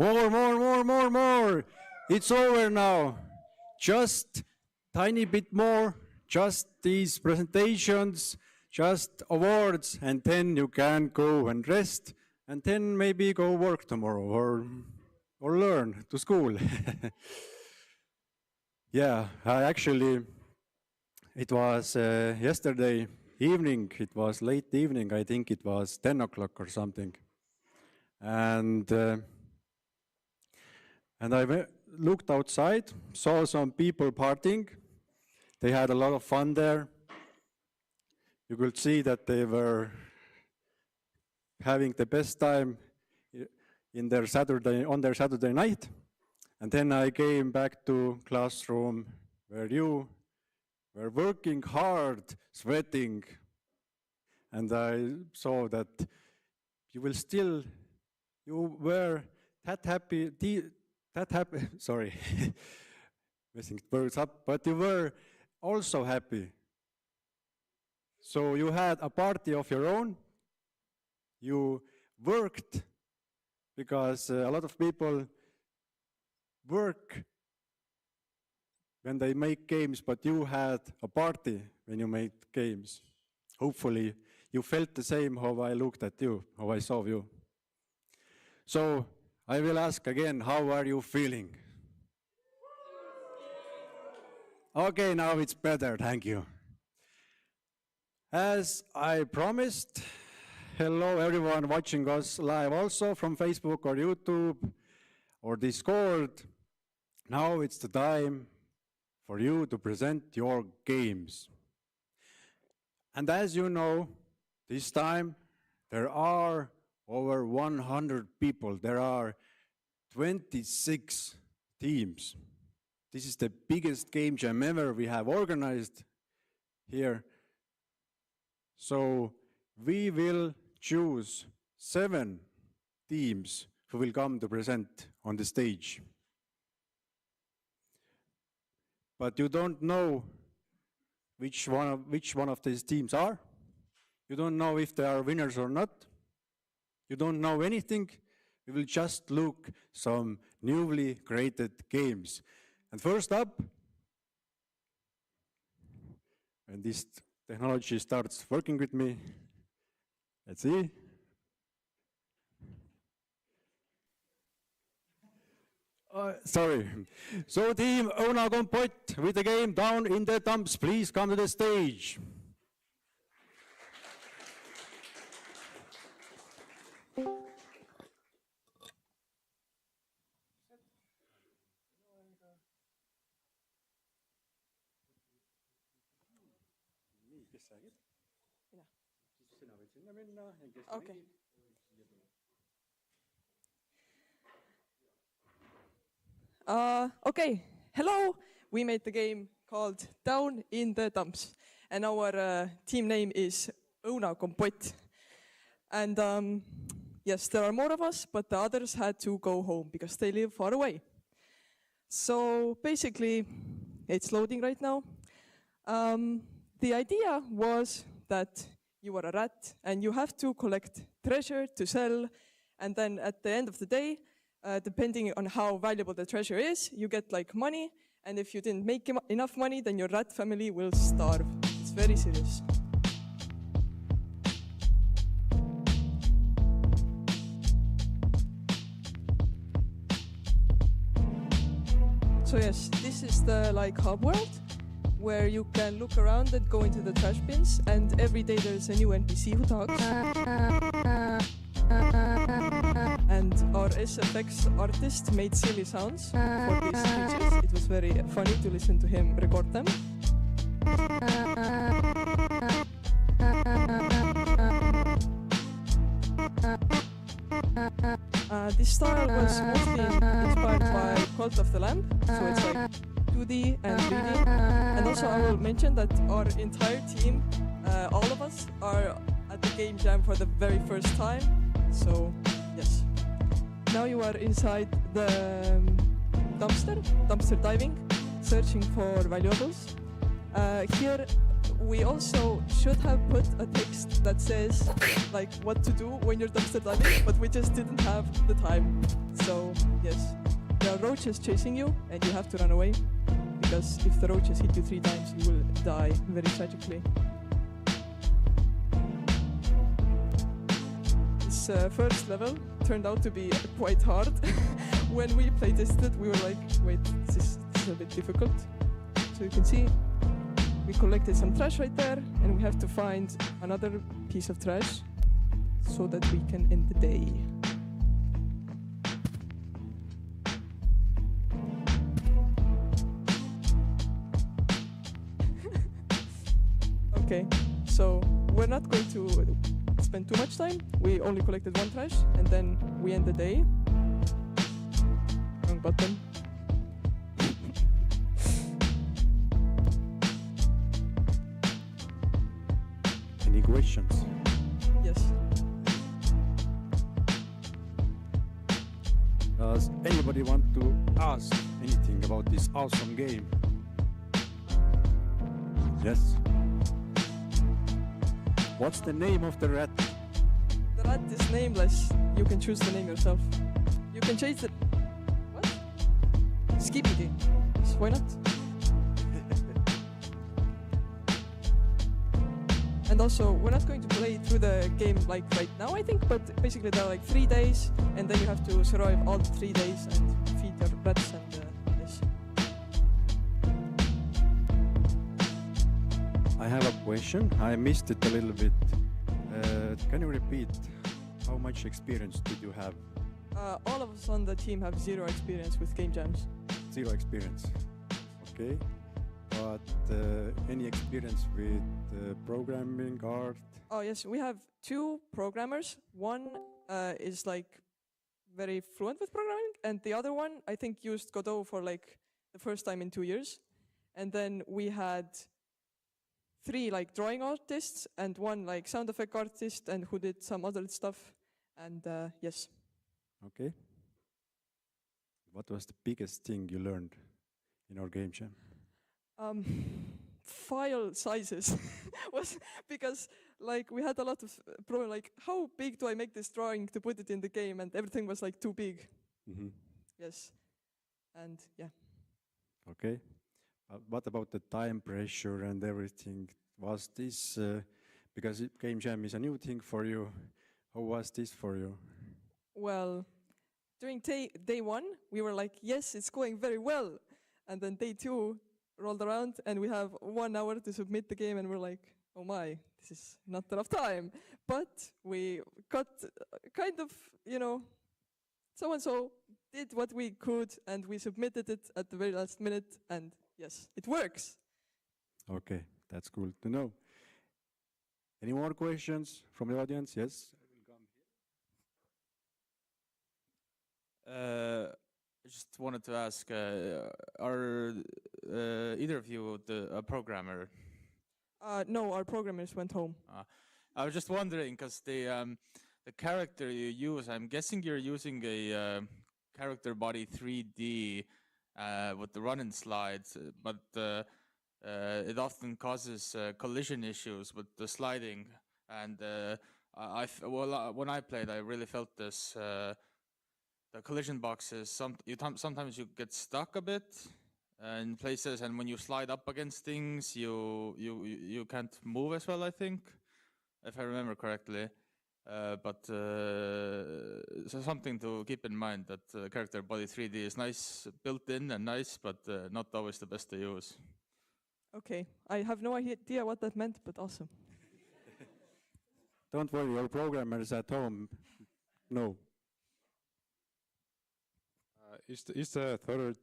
More. It's over now. Just tiny bit more, just these presentations, just awards, and then you can go and rest, and then maybe go work tomorrow or learn to school. Yeah, it was yesterday evening, it was late evening, I think it was 10 o'clock or something. And I looked outside, saw some people partying. They had a lot of fun there. You could see that they were having the best time on their Saturday night. And then I came back to classroom where you were working hard, sweating. And I saw that you were that happy, sorry, messing words up, but you were also happy. So you had a party of your own. You worked because a lot of people work when they make games, but you had a party when you made games. Hopefully you felt the same how I looked at you, how I saw you. So I will ask again, how are you feeling? Okay, now it's better, thank you. As I promised, hello everyone watching us live also from Facebook or YouTube or Discord. Now it's the time for you to present your games. And as you know, this time there are over 100 people. There are 26 teams. This is the biggest game jam ever we have organized here. So we will choose 7 teams who will come to present on the stage. But you don't know which one of these teams are. You don't know if they are winners or not. You don't know anything. We will just look some newly created games. And first up, when this technology starts working with me, let's see. Sorry. So team Una Kompott with the game Down in the Dumps, please come to the stage. Okay. Okay, hello. We made the game called Down in the Dumps, and our team name is Una Kompott. And yes, there are more of us, but the others had to go home because they live far away. So basically, it's loading right now. The idea was that you are a rat and you have to collect treasure to sell, and then at the end of the day, depending on how valuable the treasure is, you get like money, and if you didn't make enough money, then your rat family will starve. It's very serious. So yes, this is the hub world, where you can look around and go into the trash bins, and every day there's a new NPC who talks. And our SFX artist made silly sounds for these speeches. It was very funny to listen to him record them. This style was mostly inspired by Cult of the Lamb, so it's like 2D and 3D. And also I will mention that our entire team, all of us, are at the game jam for the very first time. So, yes. Now you are inside the dumpster diving, searching for valuables. Here we also should have put a text that says like what to do when you're dumpster diving, but we just didn't have the time. So Yes. There are roaches chasing you, and you have to run away. Because if the roaches hit you 3 times, you will die very tragically. This first level turned out to be quite hard. When we playtested, we were like, wait, this is a bit difficult. So you can see we collected some trash right there, and we have to find another piece of trash so that we can end the day. Okay, so we're not going to spend too much time. We only collected 1 trash, and then we end the day. Wrong button. Any questions? Yes. Does anybody want to ask anything about this awesome game? Yes. What's the name of the rat? The rat is nameless. You can choose the name yourself. You can change the... What? Skibidi. Why not? And also, we're not going to play through the game like right now, I think, but basically there are like 3 days, and then you have to survive all 3 days and feed your rats and this. I have a question. I missed it a little bit. Can you repeat? How much experience did you have? All of us on the team have 0 experience with game jams. 0 experience. Okay. But any experience with programming, art? Oh yes, we have 2 programmers. One is like very fluent with programming, and the other one I think used Godot for like the first time in 2 years. And then we had 3 like drawing artists and 1 like sound effect artist and who did some other stuff. And yes. Okay. What was the biggest thing you learned in our game jam? File sizes was because like we had a lot of problem, like how big do I make this drawing to put it in the game, and everything was like too big. Mm-hmm. Yes. And yeah. Okay. What about the time pressure and everything? Was this, because game jam is a new thing for you, how was this for you? Well, during day 1, we were like, yes, it's going very well. And then day 2 rolled around, and we have 1 hour to submit the game, and we're like, oh my, this is not enough time. But we got kind of, so-and-so did what we could, and we submitted it at the very last minute, and yes, it works. Okay, that's cool to know. Any more questions from the audience? Yes? I just wanted to ask, are either of you a programmer? No, our programmers went home. I was just wondering, because the character you use, I'm guessing you're using a character body 3D with the run-in slides, but it often causes collision issues with the sliding. And when I played, I really felt this. The collision boxes, sometimes you get stuck a bit in places, and when you slide up against things, you can't move as well, I think, if I remember correctly. But so something to keep in mind, that character body 3D is nice, built in and nice, but not always the best to use. Okay, I have no idea what that meant, but awesome. Don't worry, your programmers at home know. Is the third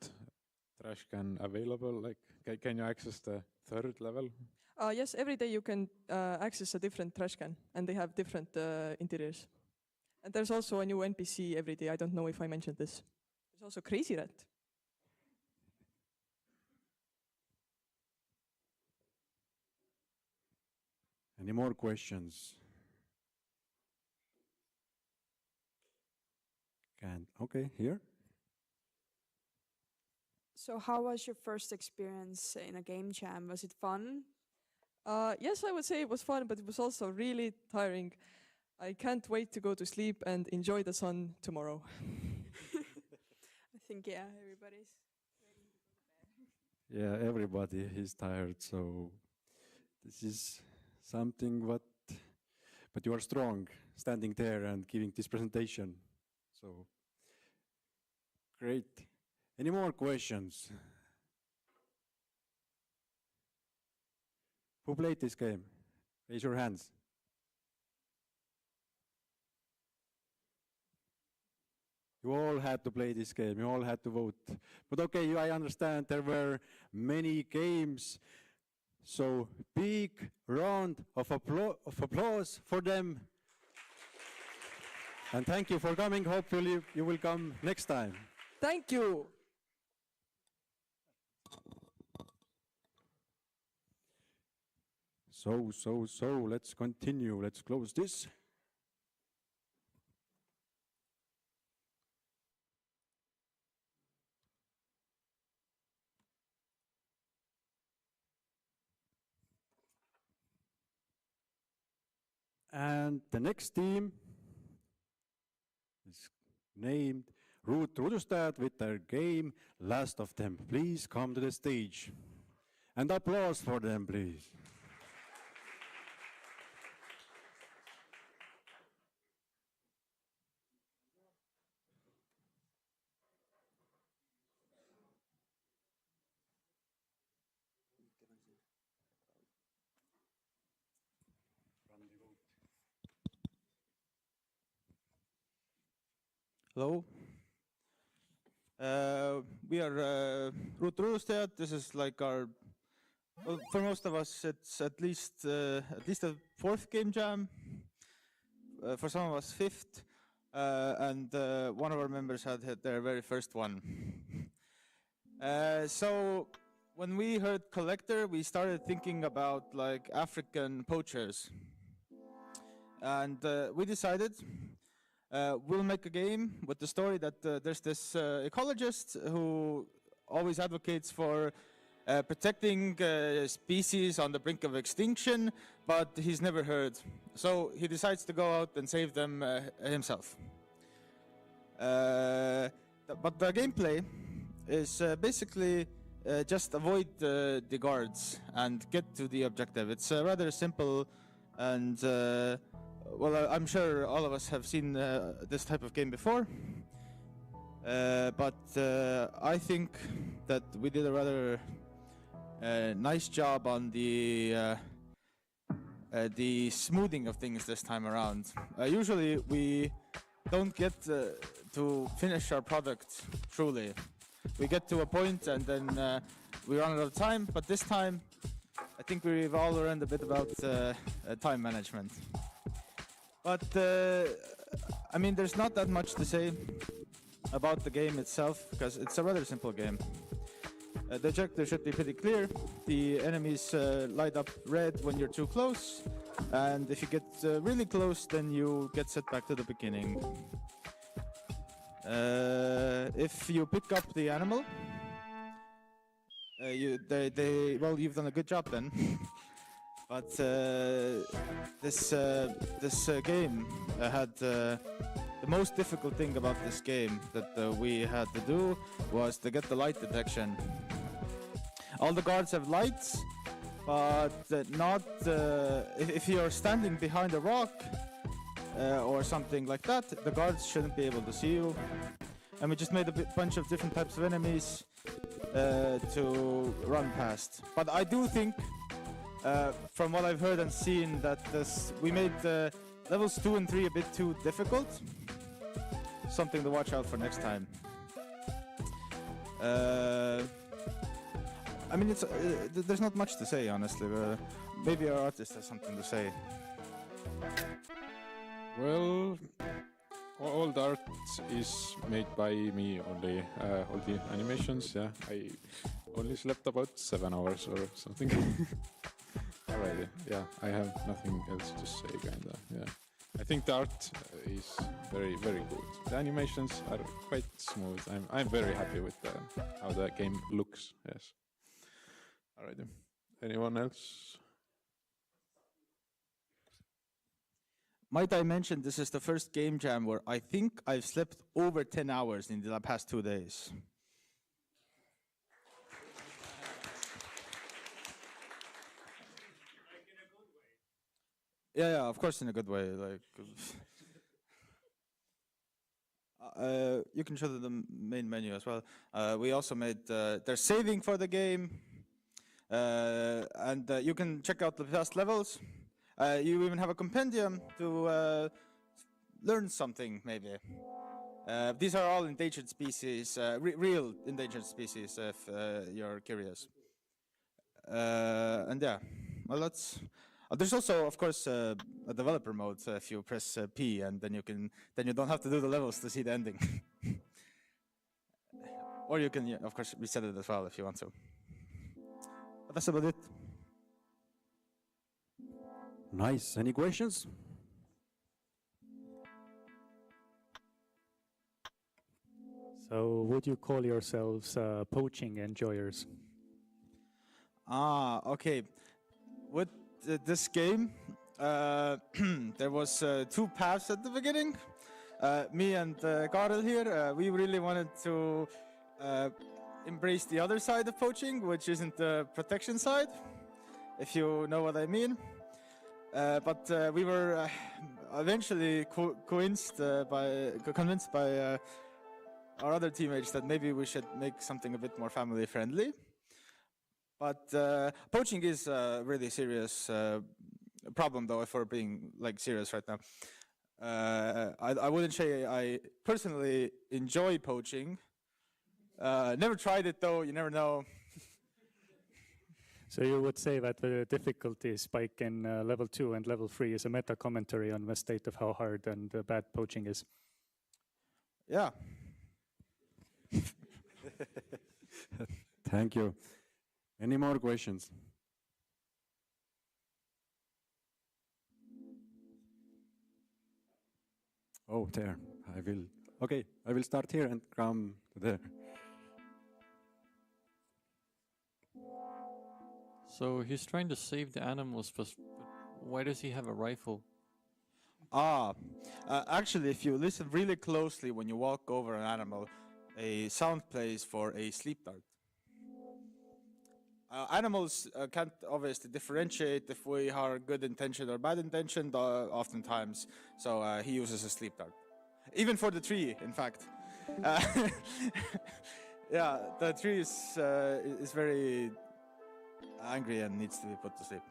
trash can available? Like, can you access the third level? Yes, every day you can access a different trash can, and they have different interiors. And there's also a new NPC every day. I don't know if I mentioned this. There's also Crazy Rat. Any more questions? Okay, here. So how was your first experience in a game jam? Was it fun? Yes, I would say it was fun, but it was also really tiring. I can't wait to go to sleep and enjoy the sun tomorrow. yeah, everybody's. Yeah, everybody is tired, so this is something what, but you are strong, standing there and giving this presentation. So great. Any more questions? Who played this game? Raise your hands. You all had to play this game, you all had to vote. But okay, I understand there were many games, so big round of applause for them. And thank you for coming. Hopefully you will come next time. Thank you. So, let's continue. Let's close this. And the next team is named Ruut Rudustad with their game Last of Them. Please come to the stage. And applause for them, please. Hello. We are Ruut Rudustad. This is like our, well, for most of us, it's at least a fourth game jam. For some of us, fifth. And one of our members had their very first one. So when we heard Collector, we started thinking about like African poachers. And we decided we'll make a game with the story that there's this ecologist who always advocates for protecting species on the brink of extinction, but he's never heard. So he decides to go out and save them himself. But the gameplay is basically just avoid the guards and get to the objective. It's rather simple and well, I'm sure all of us have seen this type of game before, but I think that we did a rather nice job on the smoothing of things this time around. Usually we don't get to finish our product truly. We get to a point and then we run out of time, but this time I think we've all learned a bit about time management. But I mean, there's not that much to say about the game itself because it's a rather simple game. The objective should be pretty clear. The enemies light up red when you're too close, and if you get really close, then you get set back to the beginning. If you pick up the animal, well, you've done a good job then. But this game had the most difficult thing about this game that we had to do was to get the light detection. All the guards have lights, but not if you're standing behind a rock or something like that, the guards shouldn't be able to see you. And we just made a bunch of different types of enemies to run past. But I do think, from what I've heard and seen, that we made levels 2 and 3 a bit too difficult. Something to watch out for next time. I mean, there's not much to say, honestly. Maybe our artist has something to say. Well, all the art is made by me only. All the animations, yeah. I only slept about 7 hours or something. Alrighty, yeah. I have nothing else to say, kinda. Yeah. I think the art is very, very good. The animations are quite smooth. I'm very happy with how the game looks. Yes. Alrighty. Anyone else? Might I mention this is the first game jam where I think I've slept over 10 hours in the past 2 days. Yeah, of course, in a good way. Like, you can show the main menu as well. We also made there's saving for the game, and you can check out the past levels. You even have a compendium to learn something, maybe. These are all endangered species, real endangered species, if you're curious. And yeah, well, that's. There's also, of course, a developer mode. If you press P, and then you don't have to do the levels to see the ending. Or you can, yeah, of course, reset it as well if you want to. But that's about it. Nice. Any questions? So would you call yourselves poaching enjoyers? Okay. With this game, there was two paths at the beginning. Me and Karel here, we really wanted to embrace the other side of poaching, which isn't the protection side, if you know what I mean. But we were eventually convinced by our other teammates that maybe we should make something a bit more family friendly. But poaching is a really serious problem, though, if we're being like serious right now. I wouldn't say I personally enjoy poaching. Never tried it, though. You never know. So you would say that the difficulty spike in level 2 and level 3 is a meta commentary on the state of how hard and bad poaching is. Yeah. Thank you. Any more questions? Oh, there. I will start here and come to there. So he's trying to save the animals, but why does he have a rifle? Actually, if you listen really closely when you walk over an animal, a sound plays for a sleep dart. Animals can't obviously differentiate if we are good intentioned or bad intentioned, oftentimes, so he uses a sleep dart. Even for the tree, in fact. Yeah, the tree is very angry and needs to be put to sleep.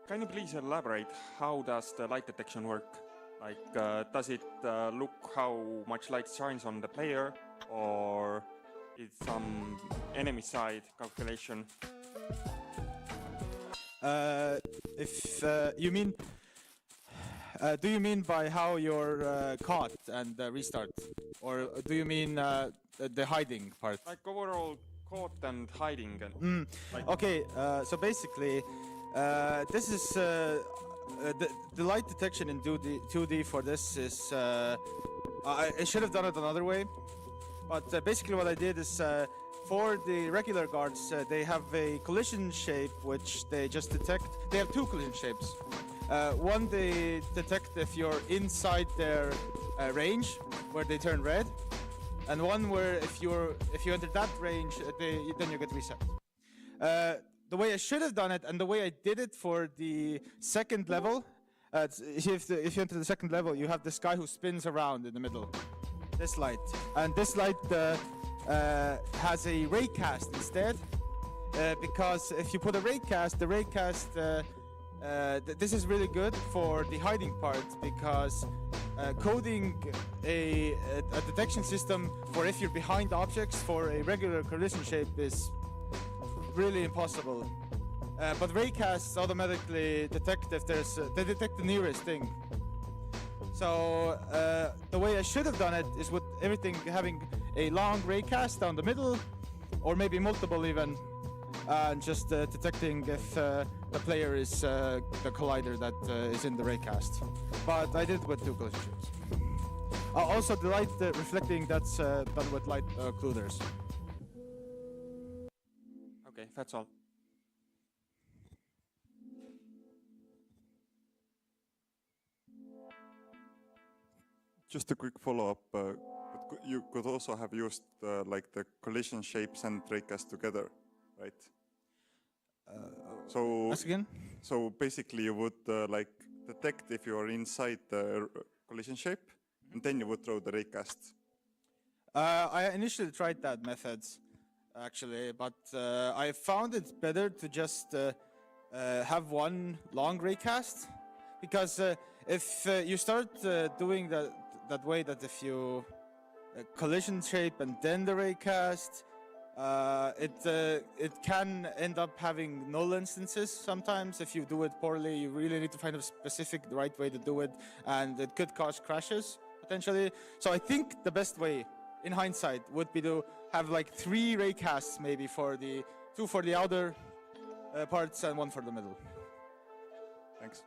Can you please elaborate how does the light detection work? Like, does it look how much light shines on the player, or it's some enemy side calculation? If you mean, do you mean by how you're caught and restart, or do you mean the hiding part? Like overall caught and hiding and like Okay, so basically, this is the light detection in 2D for this is I should have done it another way, but basically what I did is for the regular guards they have a collision shape which they just detect. They have two collision shapes. One they detect if you're inside their range where they turn red, and one where if you enter that range then you get reset. The way I should have done it, and the way I did it for the second level, if you enter the second level, you have this guy who spins around in the middle. This light. And this light has a ray cast instead, because if you put a ray cast, the ray cast, this is really good for the hiding part, because coding a detection system for if you're behind objects for a regular collision shape is really impossible. But raycasts automatically detect if they detect the nearest thing. So the way I should have done it is with everything having a long raycast down the middle, or maybe multiple even, and just detecting if the player is the collider that is in the raycast. But I did it with two collision shapes. Also the light reflecting, that's done with light occluders. okay, that's all. Just a quick follow-up. You could also have used like the collision shapes and raycast together, right? So Once again? So basically, you would like detect if you are inside the collision shape, and then you would throw the raycast. I initially tried that method, actually, but I found it better to just have one long raycast, because if you start doing that way, that if you collision shape and then the raycast, it can end up having null instances sometimes. If you do it poorly, you really need to find a specific right way to do it, and it could cause crashes potentially. So I think the best way, in hindsight, would be to have like 3 raycasts, maybe for the 2 for the outer parts and 1 for the middle. Thanks.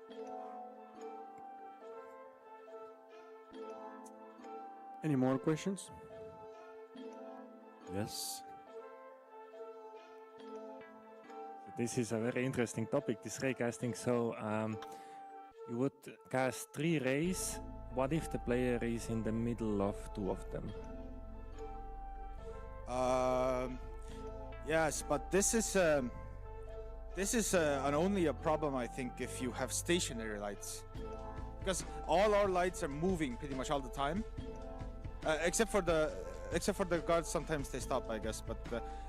Any more questions? Yes. This is a very interesting topic, this raycasting. So you would cast 3 rays. What if the player is in the middle of 2 of them? Yes, but this is only a problem, I think, if you have stationary lights, because all our lights are moving pretty much all the time, except for the guards. Sometimes they stop, I guess. But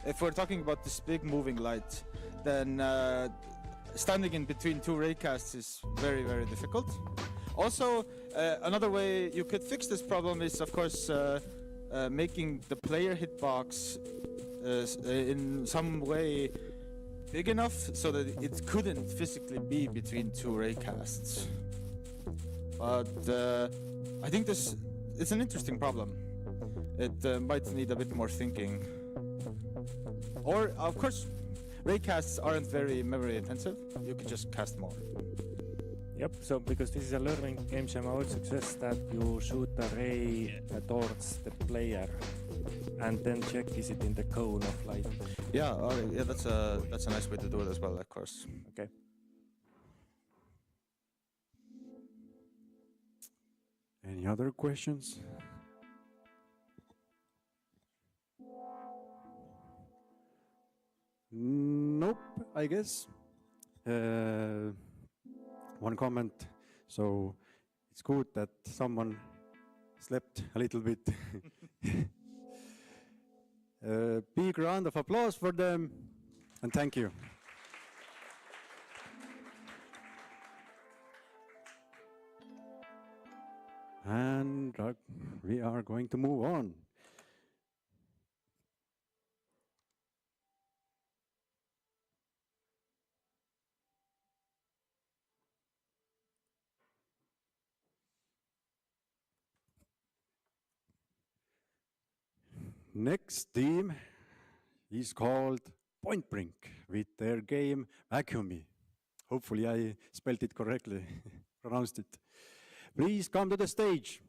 if we're talking about this big moving light, then standing in between 2 raycasts is very, very difficult. Also, another way you could fix this problem is, of course, making the player hitbox in some way big enough so that it couldn't physically be between 2 raycasts. But I think it's an interesting problem. It might need a bit more thinking. Or, of course, raycasts aren't very memory intensive. You could just cast more. Yep, so because this is a learning game jam, I would suggest that you shoot a ray towards the player and then check is it in the cone of light. Yeah, yeah, that's a nice way to do it as well, of course. Okay. Any other questions? Nope, I guess. One comment. So it's good that someone slept a little bit. Big round of applause for them, and thank you. And we are going to move on. Next team is called Point Brink with their game Vacuum Me. Hopefully I spelled it correctly, pronounced it. Please come to the stage.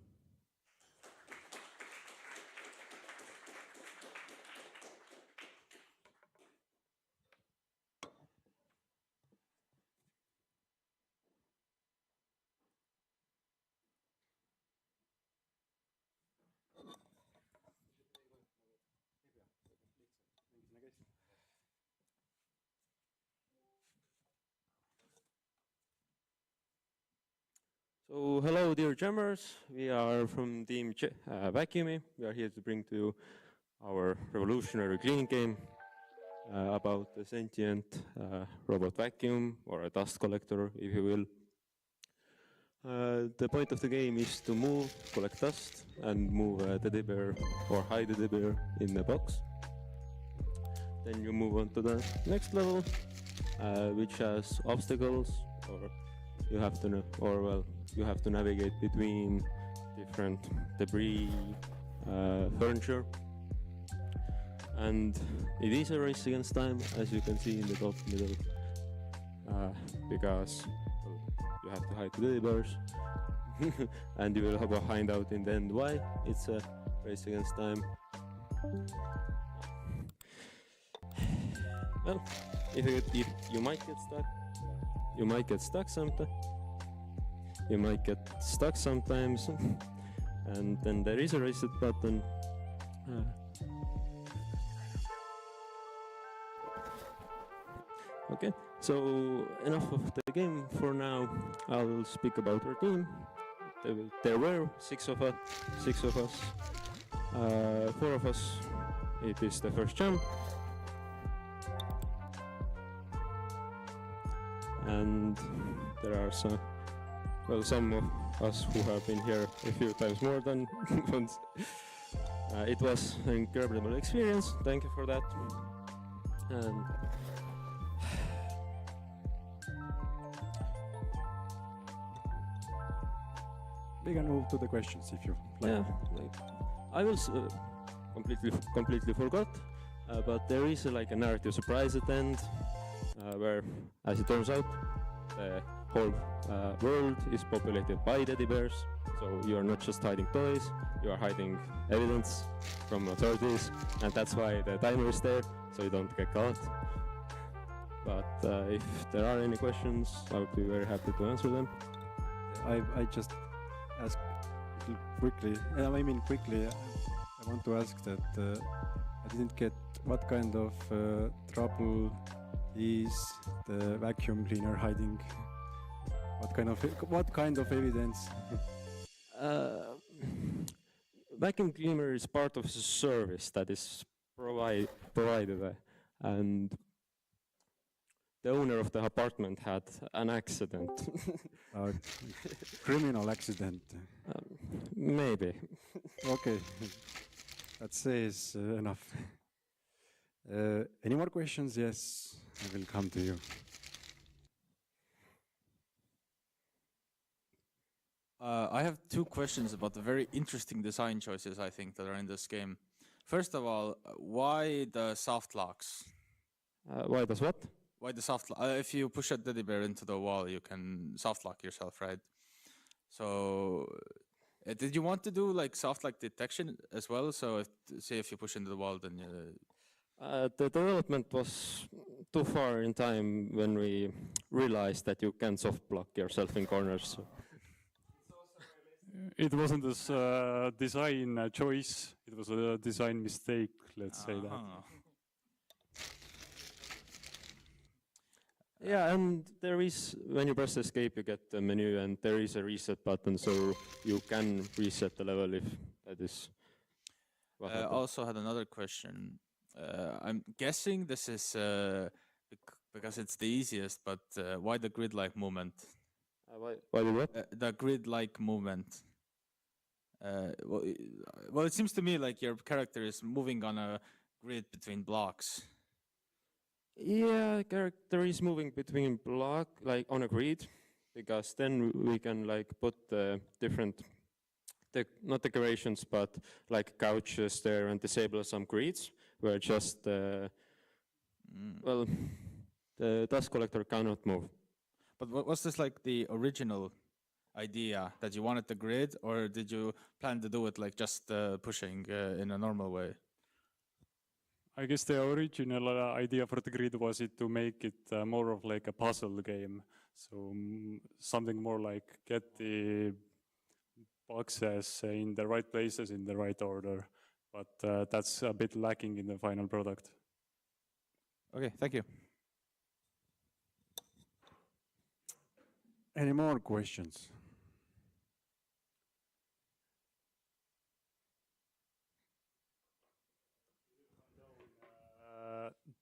So hello dear jammers, we are from team Vacuum Me. We are here to bring to you our revolutionary cleaning game about a sentient robot vacuum, or a dust collector if you will. The point of the game is to move, collect dust and move a teddy bear or hide a teddy bear in the box. Then you move on to the next level, which has obstacles, or you have to you have to navigate between different debris, furniture, and it is a race against time, as you can see in the top middle, because you have to hide the teddy bears, and you will have a find out in the end why it's a race against time. Well, if you might get stuck. You might get stuck sometimes. and then there is a reset button. Okay, so enough of the game for now. I'll speak about our team. There were six of us. Four of us. It is the first jam. And there are some of us who have been here a few times more than once. It was an incredible experience. Thank you for that. And we can move to the questions if you like. yeah, I was completely forgot, but there is like a narrative surprise at the end, where, as it turns out, the whole world is populated by teddy bears. So you are not just hiding toys, you are hiding evidence from authorities, and that's why the timer is there, so you don't get caught. But if there are any questions, I would be very happy to answer them. I just ask quickly. Quickly. I want to ask that I didn't get what kind of trouble is the vacuum cleaner hiding? What kind of evidence? Vacuum cleaner is part of the service that is provided, and the owner of the apartment had an accident. Criminal accident. Maybe. Okay, that says enough. Any more questions? Yes, I will come to you. I have two questions about the very interesting design choices I think that are in this game. First of all, why the soft locks? Why does what? Why the soft lock? If you push a teddy bear into the wall, you can soft lock yourself, right? So, did you want to do like soft lock detection as well? So, say if you push into the wall, then the development was too far in time when we realized that you can soft block yourself in corners. So. It wasn't a design choice, it was a design mistake, let's say that. Yeah, and there is, when you press escape, you get the menu, and there is a reset button, so you can reset the level if that is what I also had another question. I'm guessing this is because it's the easiest, but why the grid-like movement? Why the what? The grid-like movement. Well, it seems to me like your character is moving on a grid between blocks. Yeah, character is moving between block, like on a grid, because then we can like put different, not decorations, but like couches there and disable some grids where just, well, the dust collector cannot move. But was this like the original idea that you wanted the grid, or did you plan to do it like just pushing in a normal way? I guess the original idea for the grid was to make it more of like a puzzle game. So something more like get the boxes in the right places in the right order. But that's a bit lacking in the final product. Okay, thank you. Any more questions?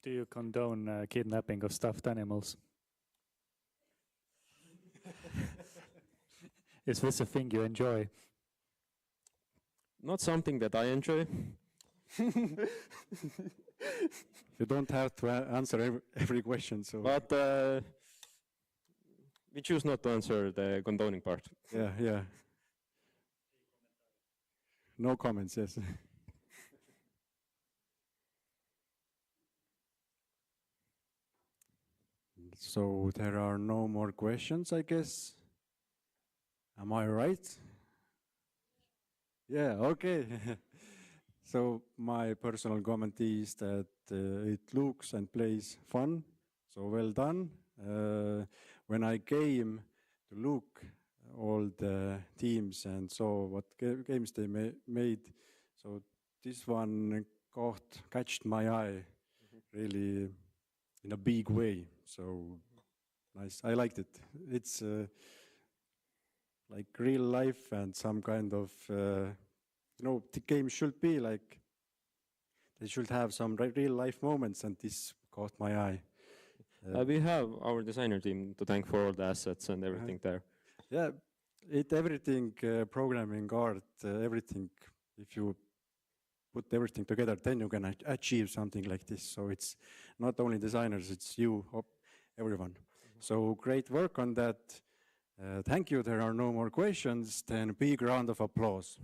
Do you condone kidnapping of stuffed animals? Is this a thing you enjoy? Not something that I enjoy. You don't have to answer every question, so. But we choose not to answer the condoning part. Yeah. No comments, yes. So there are no more questions, I guess. Am I right? Yeah, okay. So my personal comment is that it looks and plays fun, so well done. When I came to look all the teams and saw what games they made. So this one catched my eye really in a big way. So nice. I liked it. It's like real life and some kind of, the game should be like, they should have some real life moments, and this caught my eye. We have our designer team to thank for all the assets and everything there. Yeah, everything, programming, art, everything. If you put everything together, then you can achieve something like this. So it's not only designers, it's you, everyone. So great work on that. Thank you. There are no more questions. Then big round of applause.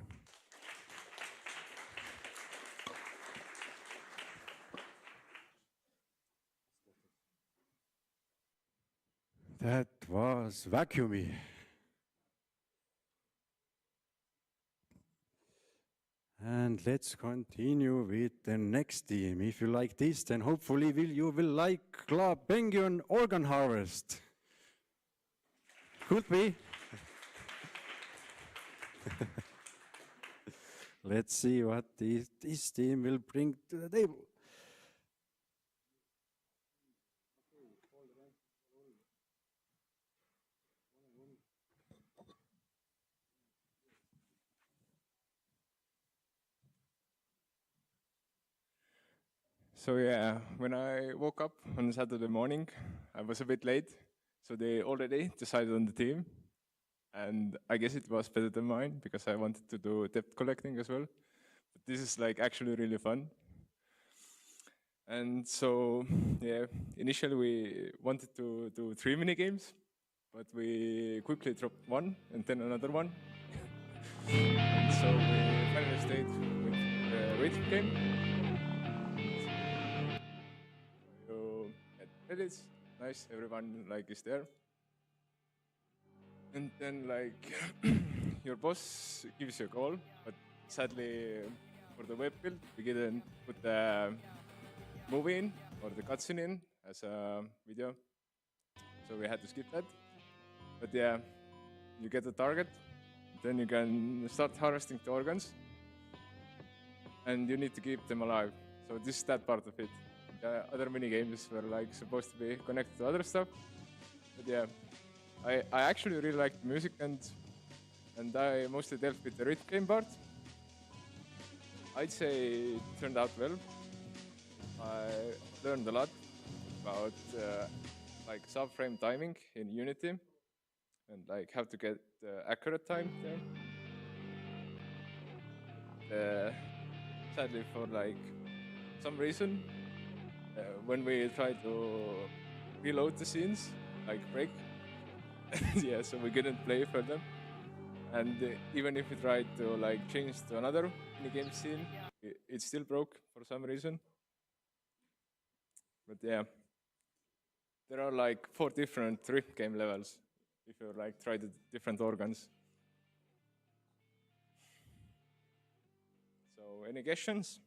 That was vacuumy. And let's continue with the next team. If you like this, then hopefully you will like Club Penguin Organ Harvest. Could be. Let's see what this team will bring to the table. So yeah, when I woke up on Saturday morning, I was a bit late, so they already decided on the team, and I guess it was better than mine because I wanted to do debt collecting as well. But this is like actually really fun. And so yeah, initially we wanted to do 3 mini games, but we quickly dropped one and then another one. And so we finally stayed with the rhythm game. It's nice, everyone like is there. And then like your boss gives you a call, but sadly for the web build we didn't put the movie in or the cutscene in as a video, so we had to skip that. But yeah, you get the target, then you can start harvesting the organs, and you need to keep them alive. So this is that part of it. The other mini games were like supposed to be connected to other stuff, but yeah, I actually really liked the music, and I mostly dealt with the rhythm game part. I'd say it turned out well. I learned a lot about like subframe timing in Unity and like how to get accurate time there. Sadly, for like some reason, when we try to reload the scenes, like break, yeah, so we couldn't play further. And even if we tried to like change to another minigame scene, it still broke for some reason. But yeah, there are like 4 different rhythm game levels if you like try the different organs. So any questions?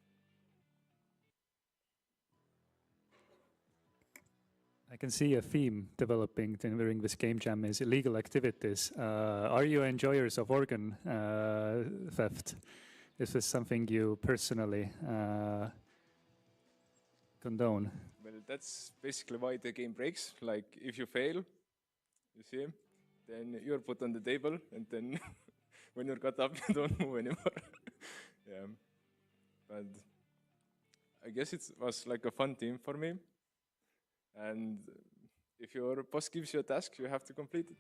I can see a theme developing during this game jam is illegal activities. Are you enjoyers of organ theft? Is this something you personally condone? Well, that's basically why the game breaks. Like if you fail, you see, then you're put on the table, and then when you're cut up, you don't move anymore. Yeah, but I guess it was like a fun team for me. And if your boss gives you a task, you have to complete it.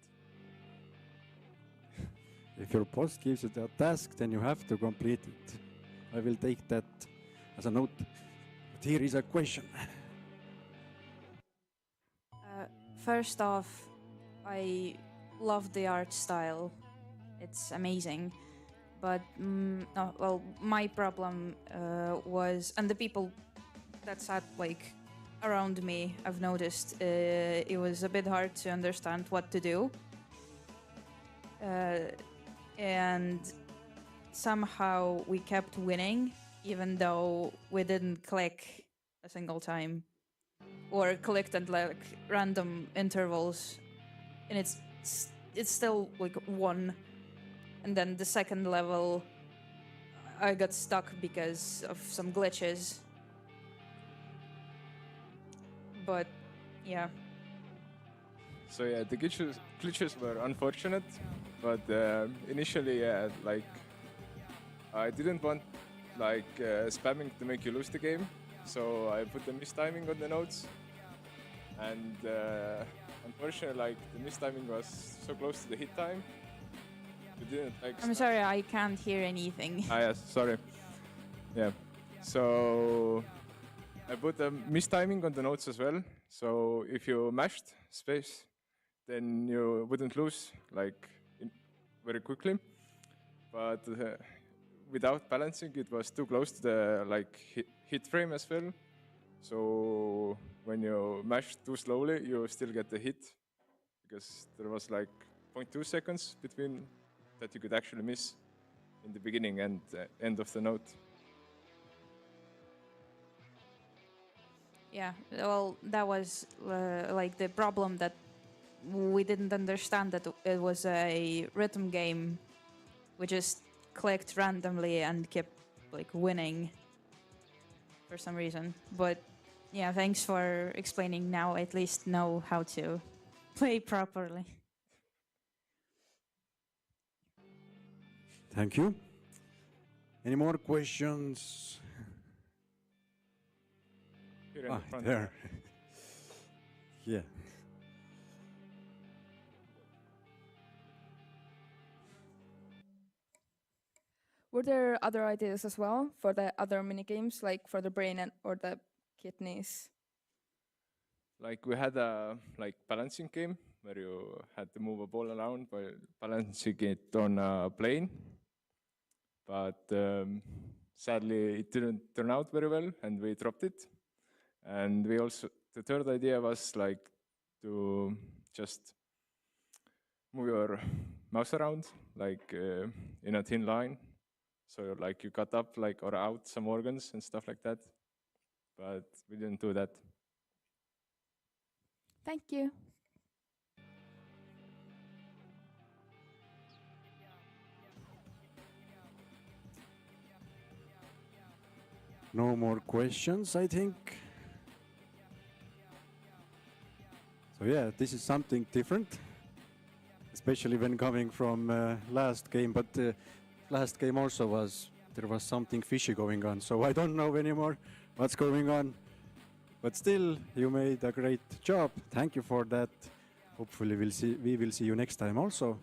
If your boss gives you a task, then you have to complete it. I will take that as a note. But here is a question. First off, I love the art style. It's amazing. But no, well, my problem was, and the people that sat like around me, I've noticed it was a bit hard to understand what to do. And somehow we kept winning, even though we didn't click a single time, or clicked at like random intervals. And it's it's still like 1. And then the second level, I got stuck because of some glitches. But yeah. So yeah, the glitches were unfortunate, but initially, yeah, like I didn't want like spamming to make you lose the game, so I put the mistiming on the notes, and unfortunately, like the mistiming was so close to the hit time. We didn't like. I'm sorry, I can't hear anything. Ah yes, sorry. Yeah, so I put the mistiming on the notes as well. So if you mashed space, then you wouldn't lose like very quickly. But without balancing, it was too close to the like hit frame as well. So when you mash too slowly, you still get the hit because there was like 0.2 seconds between that you could actually miss in the beginning and end of the note. Yeah, well, that was like the problem, that we didn't understand that it was a rhythm game. We just clicked randomly and kept like winning for some reason. But yeah, thanks for explaining. Now I at least know how to play properly. Thank you. Any more questions? Here in the front. There. Yeah. Were there other ideas as well for the other mini games, like for the brain or the kidneys? Like we had a like balancing game where you had to move a ball around while balancing it on a plane. But sadly, it didn't turn out very well, and we dropped it. And we also, the third idea was like to just move your mouse around, like in a thin line. So like you cut up like or out some organs and stuff like that. But we didn't do that. Thank you. No more questions, I think. So yeah, this is something different, especially when coming from last game. But last game also there was something fishy going on. So I don't know anymore what's going on. But still, you made a great job. Thank you for that. Hopefully we will see you next time also.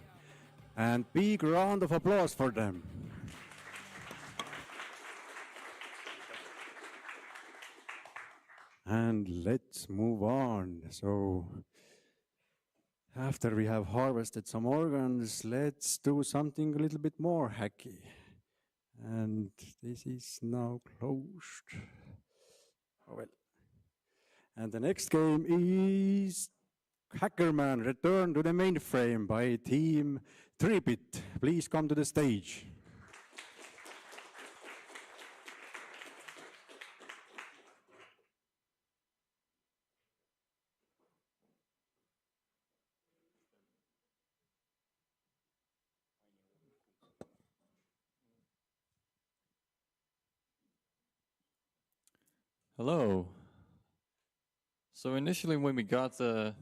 And big round of applause for them. And let's move on. So after we have harvested some organs, let's do something a little bit more hacky. And this is now closed. Oh well. And the next game is Hackerman Return to the Mainframe by Team 3-Bit. Please come to the stage. Hello. So initially when we got the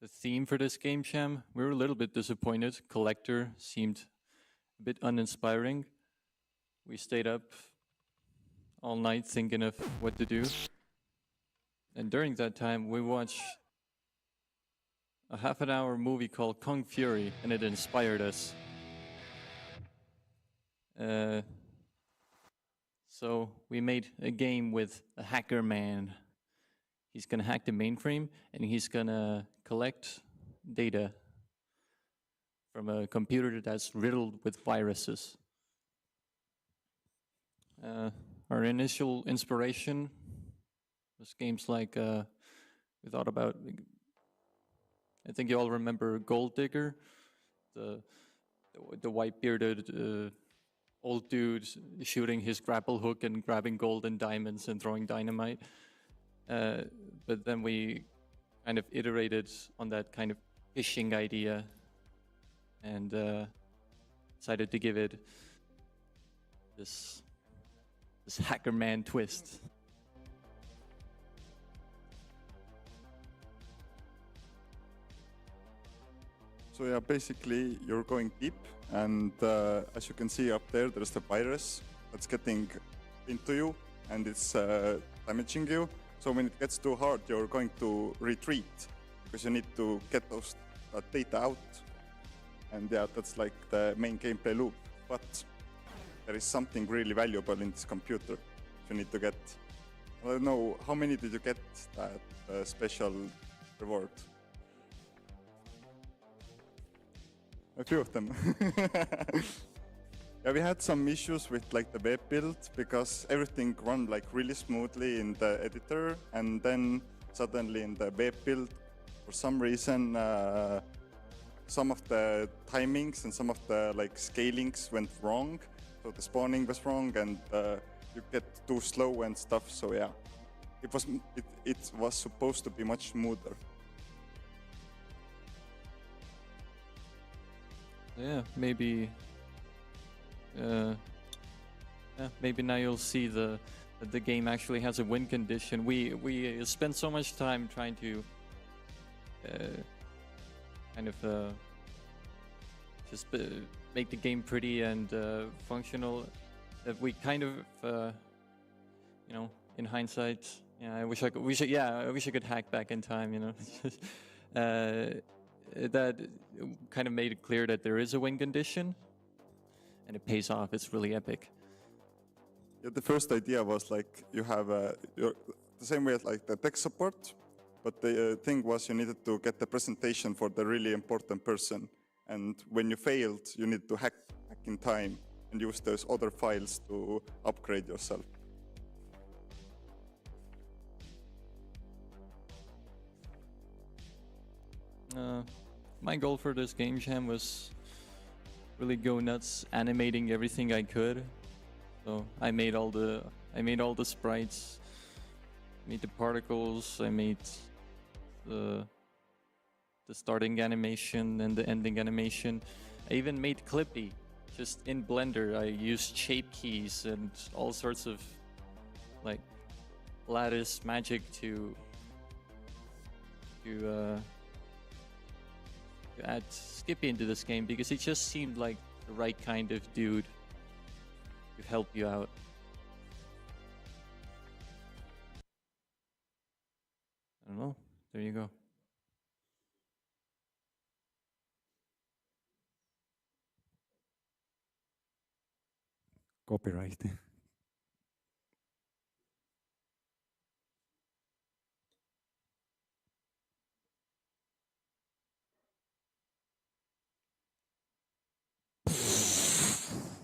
theme for this game jam, we were a little bit disappointed. Collector seemed a bit uninspiring. We stayed up all night thinking of what to do. And during that time, we watched a half-an-hour movie called Kung Fury, and it inspired us. So we made a game with a hacker man. He's gonna hack the mainframe, and he's gonna collect data from a computer that's riddled with viruses. Our initial inspiration was games like we thought about. I think you all remember Gold Digger, the white-bearded old dude shooting his grapple hook and grabbing gold and diamonds and throwing dynamite. But then we kind of iterated on that kind of fishing idea and decided to give it this hacker man twist. So yeah, basically you're going deep, and as you can see up there, there's the virus that's getting into you, and it's damaging you. So when it gets too hard, you're going to retreat because you need to get those data out. And yeah, that's like the main gameplay loop. But there is something really valuable in this computer. You need to get, I don't know, how many did you get that special reward? A few of them. Yeah, we had some issues with like the web build because everything ran like really smoothly in the editor, and then suddenly in the web build, for some reason, some of the timings and some of the like scalings went wrong. So the spawning was wrong, and you get too slow and stuff. So yeah, it was supposed to be much smoother. Yeah, maybe. Maybe now you'll see that the game actually has a win condition. We spent so much time trying to kind of just make the game pretty and functional that we kind of you know, in hindsight, yeah, I wish I could hack back in time, you know. That kind of made it clear that there is a win condition, and it pays off. It's really epic. Yeah, the first idea was like you have the same way as like the tech support, but the thing was you needed to get the presentation for the really important person, and when you failed, you need to hack back in time and use those other files to upgrade yourself. My goal for this game jam was really go nuts, animating everything I could. So I made all the sprites, made the particles, I made the starting animation and the ending animation. I even made Clippy, just in Blender. I used shape keys and all sorts of like lattice magic to add Skippy into this game because he just seemed like the right kind of dude to help you out. I don't know. There you go. Copyright.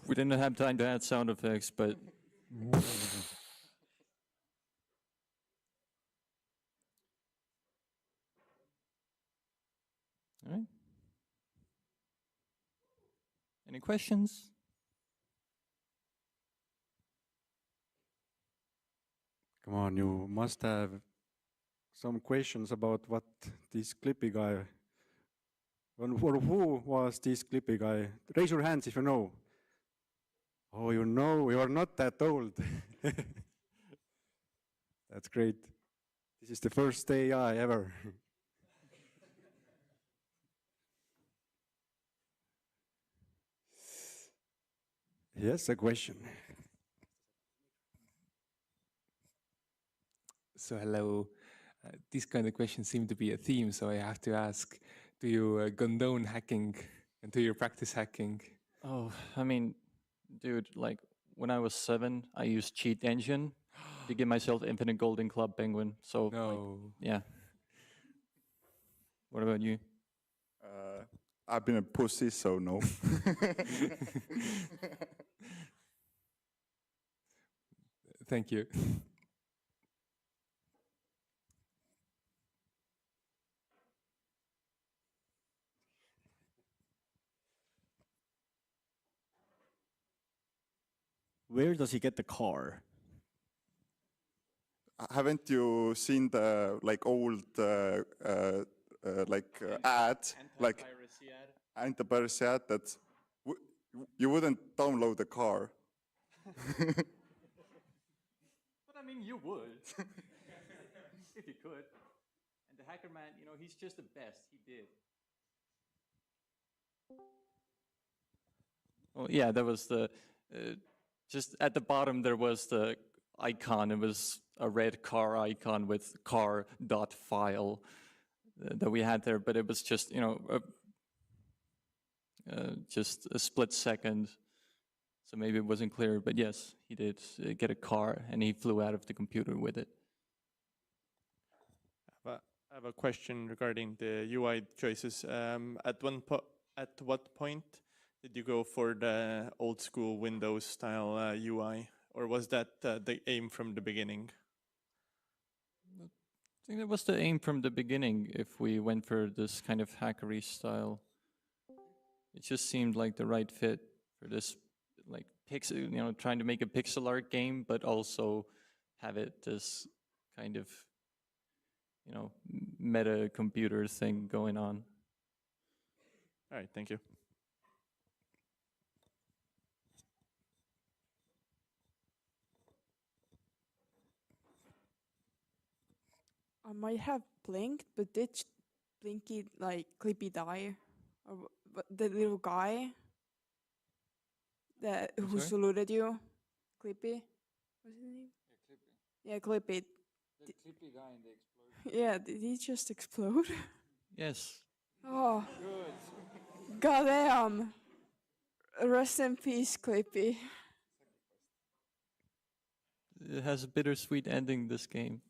We didn't have time to add sound effects, but all right. Any questions? Come on, you must have some questions about what this Clippy guy, or who was this Clippy guy? Raise your hands if you know. Oh, you know, you are not that old. That's great. This is the first AI ever. Yes, a question. So hello, these kind of questions seem to be a theme, so I have to ask, do you condone hacking and do you practice hacking? Oh, I mean, dude, like when I was 7, I used Cheat Engine to give myself infinite golden club penguin. So No. like, yeah. What about you? I've been a pussy, so no. Thank you. Where does he get the car? Haven't you seen the like old ad, like antivirus said that you wouldn't download the car. But I mean, you would. If you could. And the hacker man, you know, he's just the best. He did. Well, yeah, that was the, just at the bottom there was the icon. It was a red car icon with car.file that we had there, but it was just, you know, just a split second. So maybe it wasn't clear, but yes, he did get a car and he flew out of the computer with it. I have a question regarding the UI choices. At what point did you go for the old school Windows style UI, or was that the aim from the beginning? I think that was the aim from the beginning. If we went for this kind of hackery style, it just seemed like the right fit for this, like pixel, you know, trying to make a pixel art game, but also have it this kind of, you know, meta computer thing going on. All right, thank you. I might have blinked, but did Blinky like Clippy die? Or the little guy that who sorry? saluted you? Clippy? What's his name? Yeah, Clippy. The Clippy guy in the explosion. Yeah, did he just explode? Yes. Oh. Good. Goddamn. Rest in peace, Clippy. It has a bittersweet ending, this game.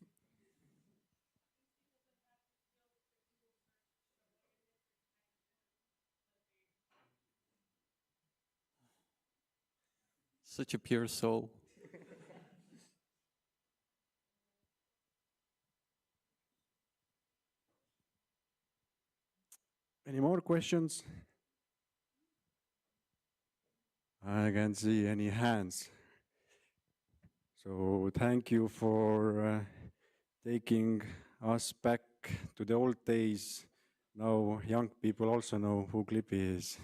Such a pure soul. Any more questions? I can't see any hands. So thank you for taking us back to the old days. Now young people also know who Clippy is,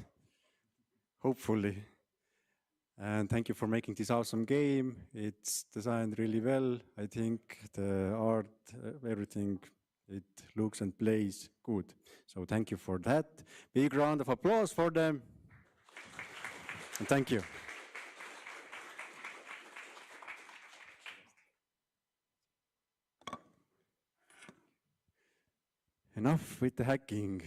hopefully. And thank you for making this awesome game. It's designed really well. I think the art, everything, it looks and plays good. So thank you for that. Big round of applause for them. And thank you. Enough with the hacking.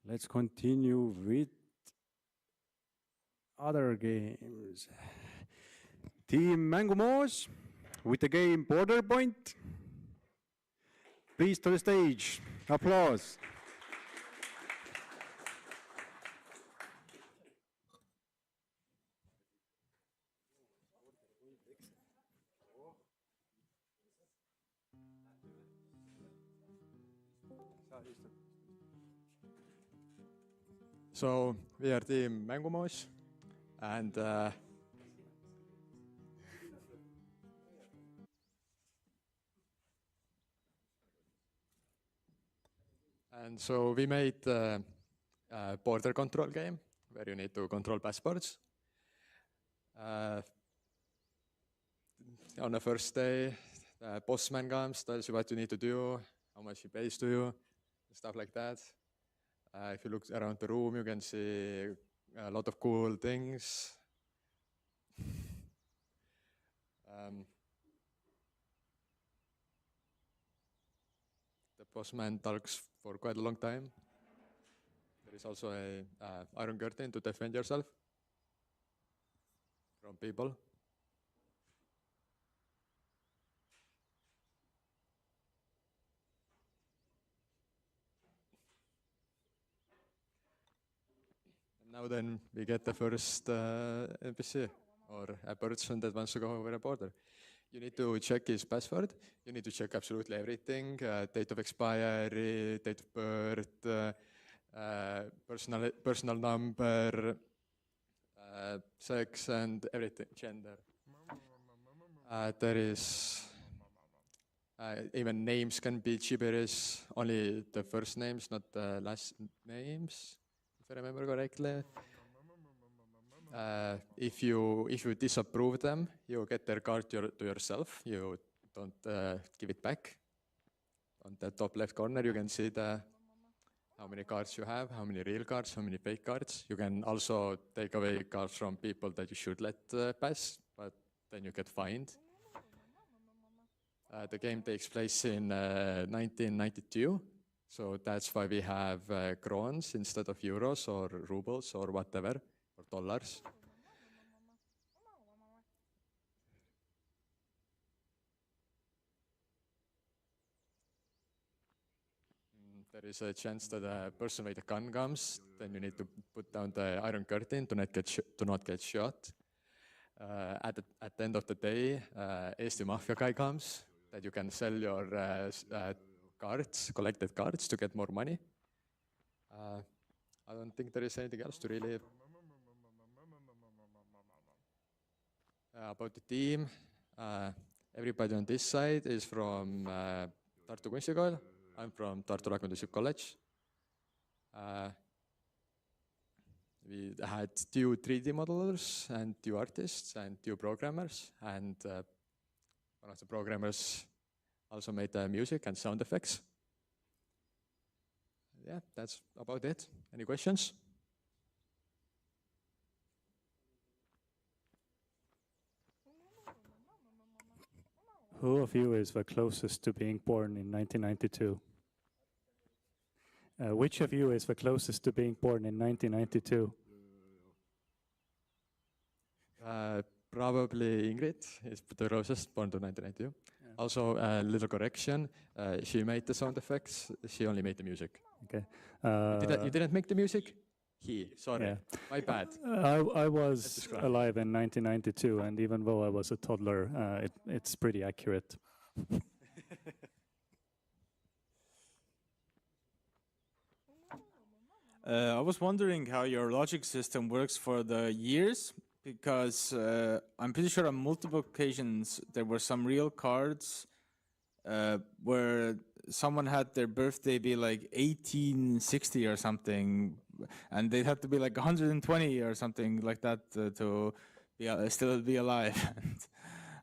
Let's continue with other games. Team Mängumoos with the game Border Point. Please to the stage. Applause. So we are team Mängumoos and so we made a border control game where you need to control passports. On the first day, the boss man comes, tells you what you need to do, how much he pays to you, stuff like that. If you look around the room, you can see a lot of cool things. The boss man talks for quite a long time. There is also a iron curtain to defend yourself from people. And now then we get the first NPC or a person that wants to go over a border. You need to check his password. You need to check absolutely everything, date of expiry, date of birth, personal number, sex and everything, gender. There is Even names can be gibberish, only the first names, not the last names, if I remember correctly. If you disapprove them, you get their card to yourself. You don't give it back. On the top left corner, you can see how many cards you have, how many real cards, how many fake cards. You can also take away cards from people that you should let pass, but then you get fined. The game takes place in 1992, so that's why we have crowns instead of euros or rubles or whatever, or dollars. There is a chance that a person with a gun comes, then you need to put down the iron curtain to not get shot. At the end of the day, Eesti Mafia guy comes, that you can sell your cards, collected cards, to get more money. I don't think there is anything else to really... about the team, everybody on this side is from Tartu Kunstikool. I'm from Tartu Rakenduslik College. We had 2 3D modelers and 2 artists and 2 programmers, and one of the programmers also made music and sound effects. Yeah, that's about it. Any questions? Who of you is the closest to being born in 1992? Which of you is the closest to being born in 1992? Probably Ingrid is the closest, born to 1992. Yeah. Also, a little correction. She made the sound effects. She only made the music. Okay. You didn't make the music? Sorry. Yeah. My bad. I was alive in 1992, and even though I was a toddler, it's pretty accurate. I was wondering how your logic system works for the years, because I'm pretty sure on multiple occasions there were some real cards where someone had their birthday be like 1860 or something, and they'd have to be like 120 or something like that to still be alive. And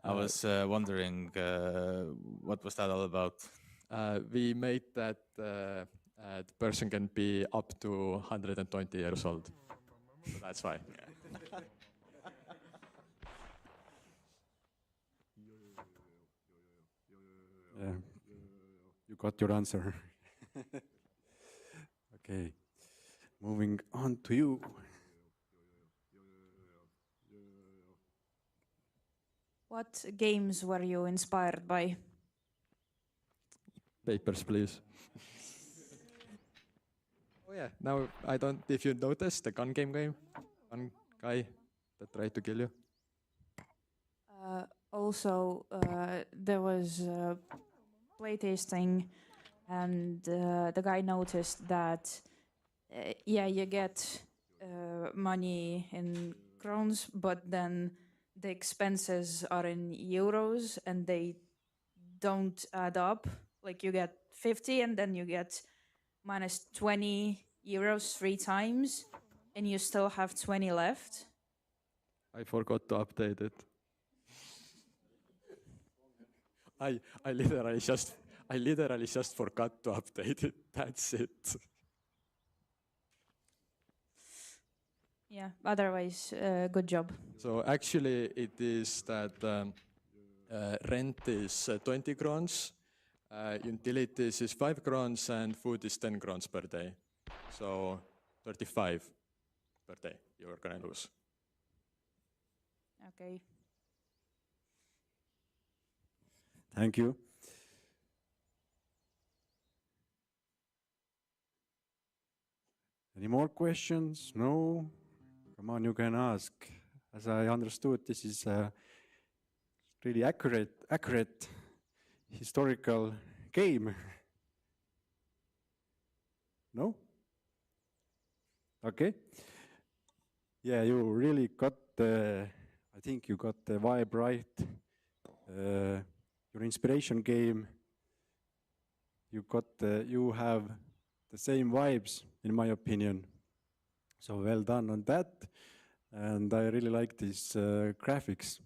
I was wondering what was that all about? We made that the person can be up to 120 years old. So that's why. Yeah, you got your answer. Okay, moving on to you. What games were you inspired by? Papers, please. Oh yeah, now I don't, if you noticed the gun game, one guy that tried to kill you. Also, there was playtesting, and the guy noticed that, you get money in crowns, but then the expenses are in euros and they don't add up. Like you get 50 and then you get minus 20 euros 3 times, and you still have 20 left. I forgot to update it. I literally just forgot to update it. That's it. Yeah, otherwise, good job. So actually it is that rent is 20 crowns, utilities is 5 crowns, and food is 10 crowns per day. So 35 per day you're gonna lose. Okay. Thank you. Any more questions? No? Come on, you can ask. As I understood, this is a really accurate historical game. No? Okay. Yeah, you really got I think you got the vibe right. Your inspiration game you have the same vibes, in my opinion. So well done on that, and I really like these graphics.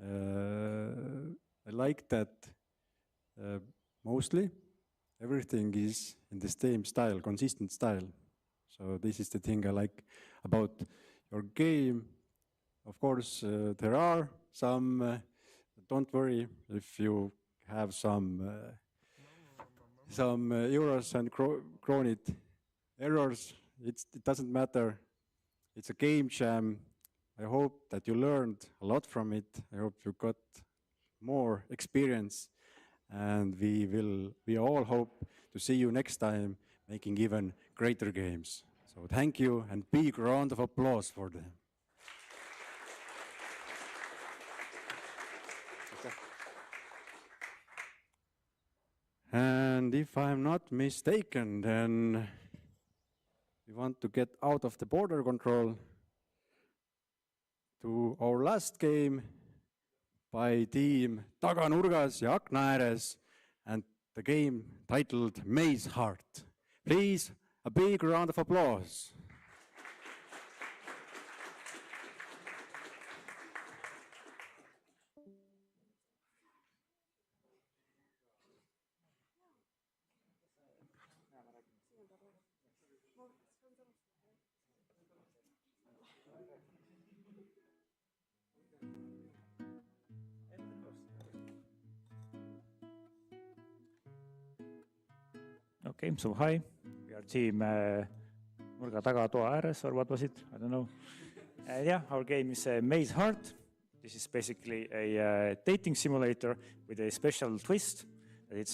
I like that mostly everything is in the same style, consistent style. So this is the thing I like about your game. Of course, there are some. Don't worry if you have some euros and kronit errors. It doesn't matter. It's a game jam. I hope that you learned a lot from it. I hope you got more experience, and we all hope to see you next time making even greater games. So thank you, and big round of applause for them. And if I'm not mistaken, then we want to get out of the border control to our last game by team Taganurgas ja Akna ääres, and the game titled Maze Heart. Please, a big round of applause. Okay, so hi, we are team Nurga taga toa ääres, or what was it? I don't know. Yeah, our game is Maze Heart. This is basically a dating simulator with a special twist. It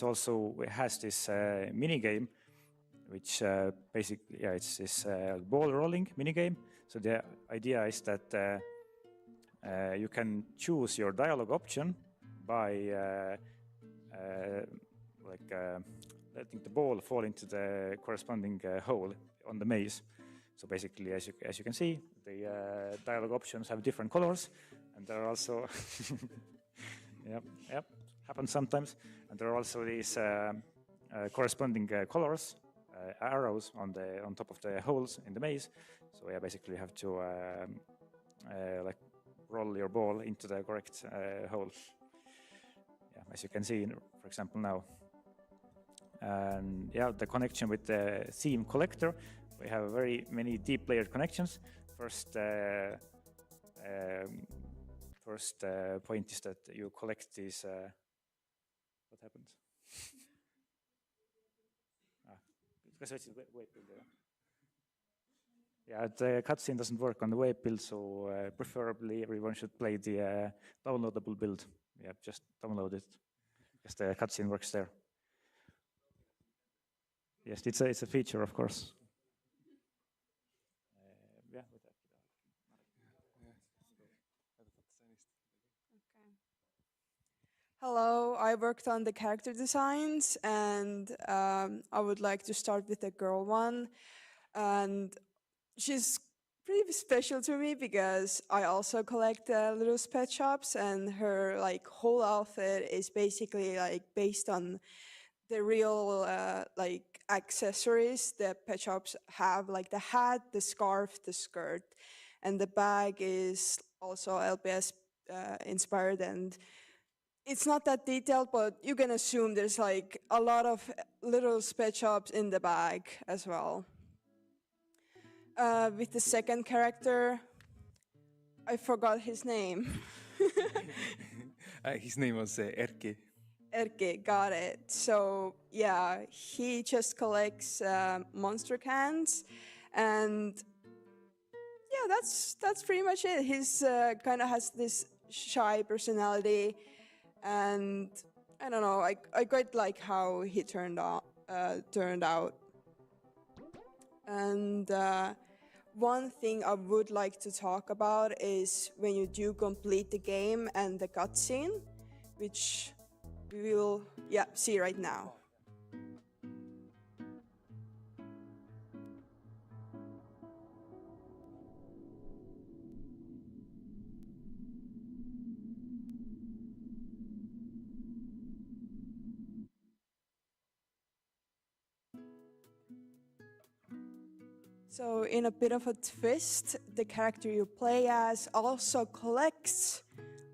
has this mini game, which basically, yeah, it's this ball rolling mini game. So the idea is that you can choose your dialogue option by letting the ball fall into the corresponding hole on the maze. So basically, as you can see, the dialogue options have different colors, and there are also yep, happens sometimes. And there are also these corresponding colors, arrows on top of the holes in the maze. So yeah, basically you have to like roll your ball into the correct hole. Yeah, as you can see, for example, now. And yeah, the connection with the theme collector, we have very many deep layered connections. First point is that you collect these. What happened? Yeah, the cutscene doesn't work on the web build, so preferably everyone should play the downloadable build. Yeah, just download it, because the cutscene works there. Yes, it's a feature, of course. Yeah. Hello, I worked on the character designs, and I would like to start with the girl one. And she's pretty special to me because I also collect little pet shops, and her like whole outfit is basically like based on the real like accessories that pet shops have, like the hat, the scarf, the skirt, and the bag is also LPS inspired. And it's not that detailed, but you can assume there's like a lot of little pet shops in the bag as well. With the second character, I forgot his name. His name was Erki. Erki, got it. So yeah, he just collects monster cans, and yeah, that's pretty much it. He's kind of has this shy personality, and I don't know. I quite like how he turned out. And one thing I would like to talk about is when you do complete the game and the cutscene, which we will see right now. So in a bit of a twist, the character you play as also collects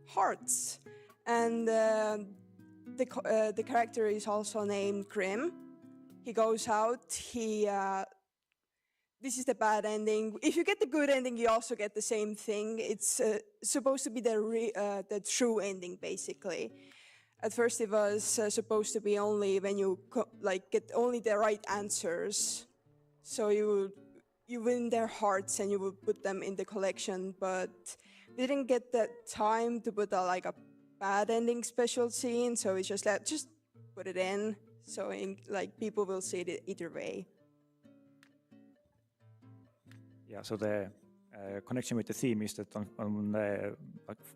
hearts, and the character is also named Grim. He goes out. This is the bad ending. If you get the good ending, you also get the same thing. It's supposed to be the true ending, basically. At first, it was supposed to be only when you get only the right answers. So you win their hearts and you would put them in the collection, but we didn't get the time to put a bad ending special scene, so we just put it in, so people will see it either way. Yeah, so the connection with the theme is that on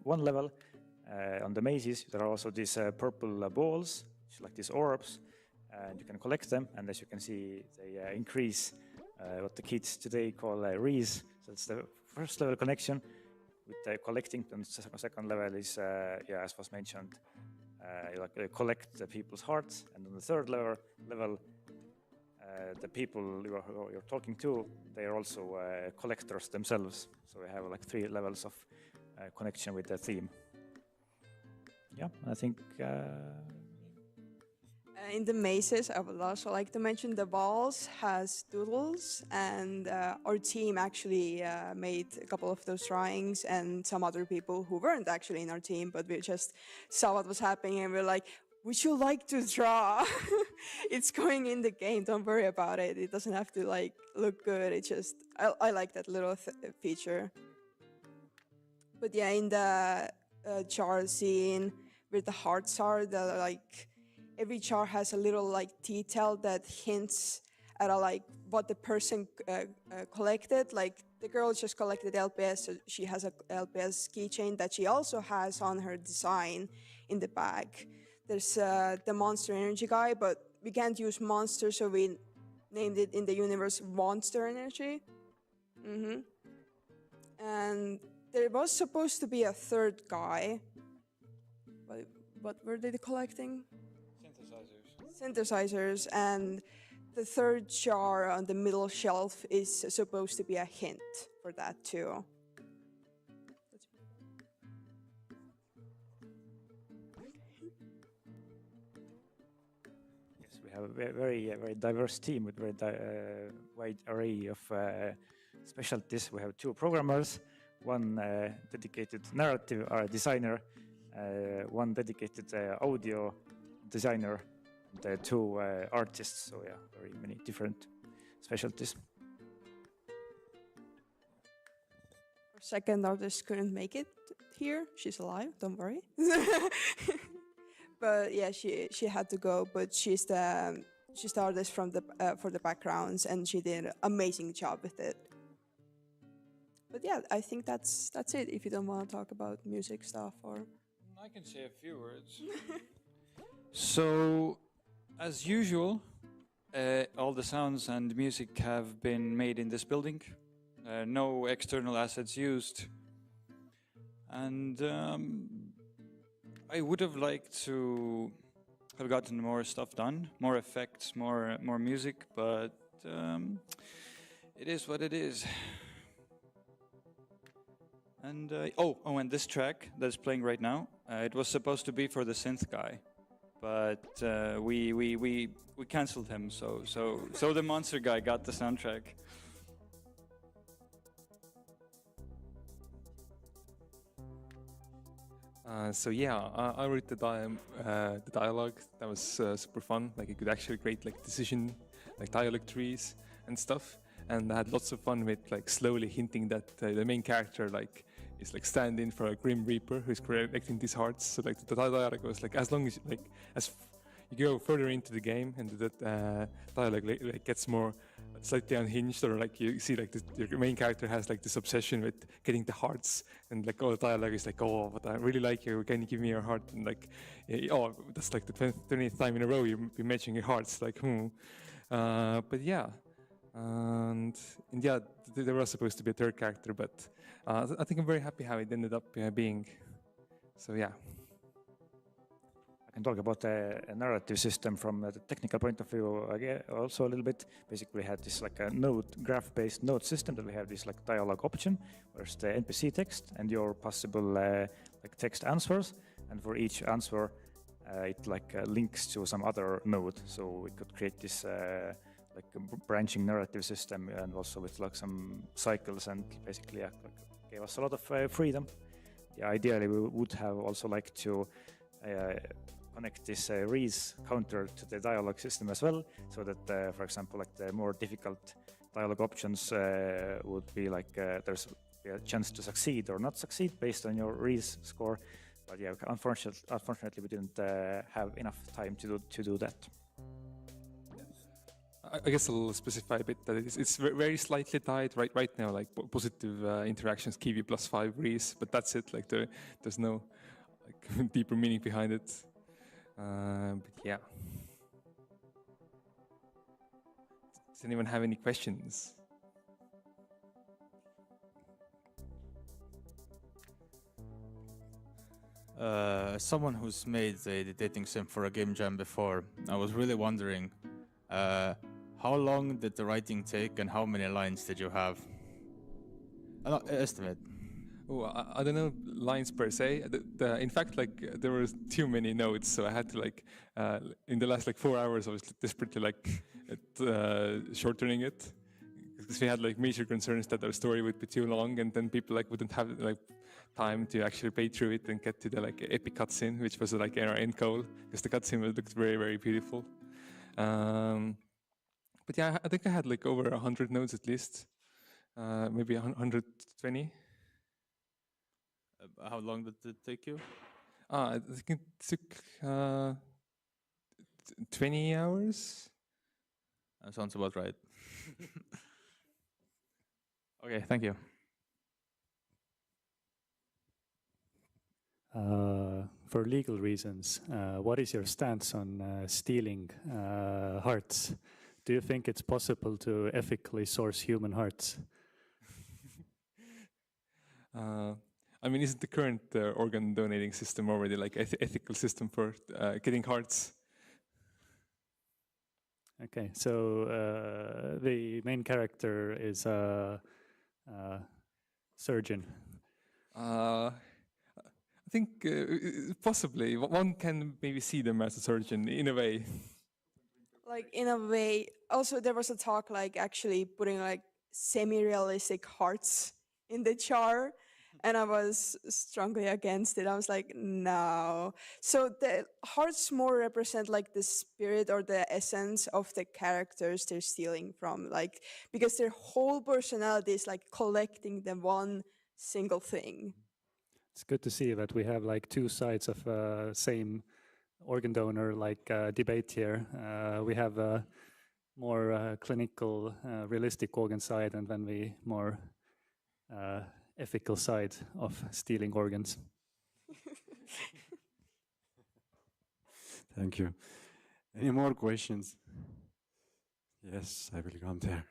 one level, on the mazes, there are also these purple balls, which are like these orbs, and you can collect them, and as you can see, they increase what the kids today call Rees. So it's the first level connection with collecting, and the second level is, as was mentioned, you collect the people's hearts, and on the third level the people you're talking to, they are also collectors themselves. So we have 3 levels of connection with the theme. Yeah, I think. In the mazes, I would also like to mention the balls has doodles, and our team actually made a couple of those drawings, and some other people who weren't actually in our team, but we just saw what was happening, and we're like, would you like to draw? It's going in the game, don't worry about it. It doesn't have to look good. It just, I like that little feature. But yeah, in the jar scene where the hearts are, every jar has a little detail that hints at what the person collected. Like the girl just collected LPS, so she has a LPS keychain that she also has on her design in the bag. There's the Monster Energy guy, but we can't use monster, so we named it in the universe Monster Energy. And there was supposed to be a third guy. What were they collecting? Synthesizers, and the third jar on the middle shelf is supposed to be a hint for that too. Yes, we have a very diverse team with very wide array of specialties. We have 2 programmers, one dedicated narrative designer, one dedicated audio designer, and 2 artists. So yeah, very many different specialties. Our second artist couldn't make it here. She's alive, don't worry. But yeah, she had to go. But she's the artist from for the backgrounds, and she did an amazing job with it. But yeah, I think that's it. If you don't want to talk about music stuff or. I can say a few words. So, as usual, all the sounds and music have been made in this building. No external assets used. And I would have liked to have gotten more stuff done, more effects, more music, but it is what it is. And and this track that's playing right now, it was supposed to be for the synth guy, but we canceled him. So the monster guy got the soundtrack. I wrote the dialogue. That was super fun. Like you could actually create decision, dialogue trees and stuff. And I had lots of fun with slowly hinting that the main character is standing for a Grim Reaper who's collecting these hearts. So the dialogue was as long as as you go further into the game and that dialogue gets more slightly unhinged, or you see your main character has this obsession with getting the hearts, and all the dialogue is oh, but I really like you, can you give me your heart? And oh, that's the 20th time in a row you've been mentioning your hearts, but yeah. And yeah, there was supposed to be a third character, but I think I'm very happy how it ended up being. So yeah. I can talk about a narrative system from the technical point of view again, also a little bit. Basically, we had this like a node graph-based node system that we have this like dialogue option, where's the NPC text and your possible like text answers, and for each answer, it like links to some other node. So we could create this like a branching narrative system, and also with like some cycles, and basically like, gave us a lot of freedom. Yeah, ideally, we would have also like to connect this Reese counter to the dialogue system as well, so that, for example, like the more difficult dialogue options would be like there's a chance to succeed or not succeed based on your Reese score. But yeah, unfortunately, we didn't have enough time to do that. I guess I'll specify a bit that it's very slightly tied right now, like positive interactions give you +5 Reese, but that's it. Like there's no like deeper meaning behind it. But yeah. Does anyone have any questions? Someone who's made a dating sim for a game jam before, I was really wondering, how long did the writing take and how many lines did you have? Estimate. Oh, I don't know lines per se. In fact, like there was too many notes, so I had to like in the last like 4 hours, I was desperately like shortening it because we had like major concerns that our story would be too long, and then people like wouldn't have like time to actually play through it and get to the like epic cutscene, which was like our end goal, because the cutscene looked very, very beautiful. But yeah, I think I had like over 100 nodes at least, maybe 120. How long did it take you? I think it took 20 hours. That sounds about right. Okay, thank you. For legal reasons, what is your stance on stealing hearts? Do you think it's possible to ethically source human hearts? I mean, isn't the current organ donating system already like ethical system for getting hearts? Okay, so the main character is a surgeon. I think possibly one can maybe see them as a surgeon in a way. Like in a way, also there was a talk like actually putting like semi-realistic hearts in the jar, and I was strongly against it. I was like, no. So the hearts more represent like the spirit or the essence of the characters they're stealing from, like because their whole personality is like collecting the one single thing. It's good to see that we have like two sides of same organ donor like debate here. We have a more clinical, realistic organ side, and then the more ethical side of stealing organs. Thank you. Any more questions? Yes, I will come there.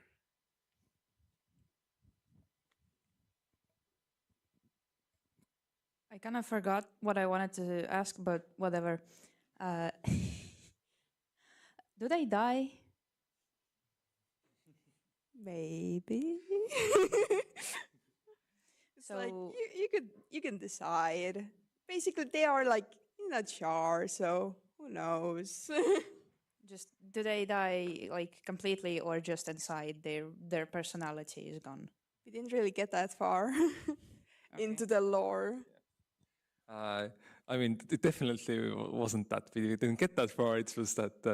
I kind of forgot what I wanted to ask, but whatever. Do they die? Maybe. It's So- like you can decide. Basically, they are like in a jar, so who knows? Just do they die like completely, or just inside their personality is gone? We didn't really get that far into the lore. I mean, it definitely wasn't that. We didn't get that far. It was that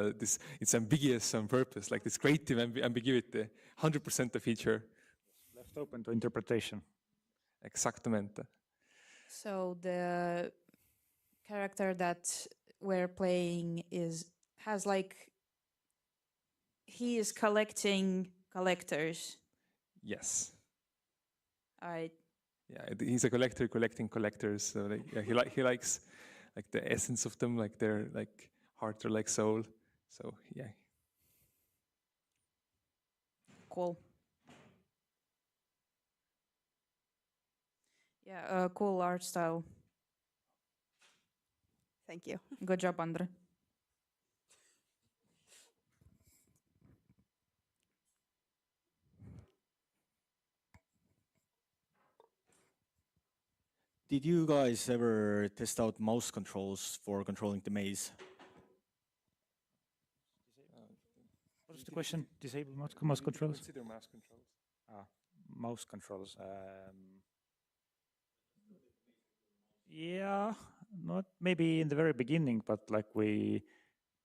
it's ambiguous on purpose, like this creative ambiguity, 100% a feature. Left open to interpretation. Exactamente. So the character that we're playing has like he is collecting collectors. Yes. I Yeah, he's a collector collecting collectors. So like, yeah, he likes like the essence of them, like their like heart or like soul. So yeah. Cool. Yeah, cool art style. Thank you. Good job, Andre. Did you guys ever test out mouse controls for controlling the maze? What's the question? Disable mouse controls? Consider mouse controls. Mouse controls. Yeah, not maybe in the very beginning, but like we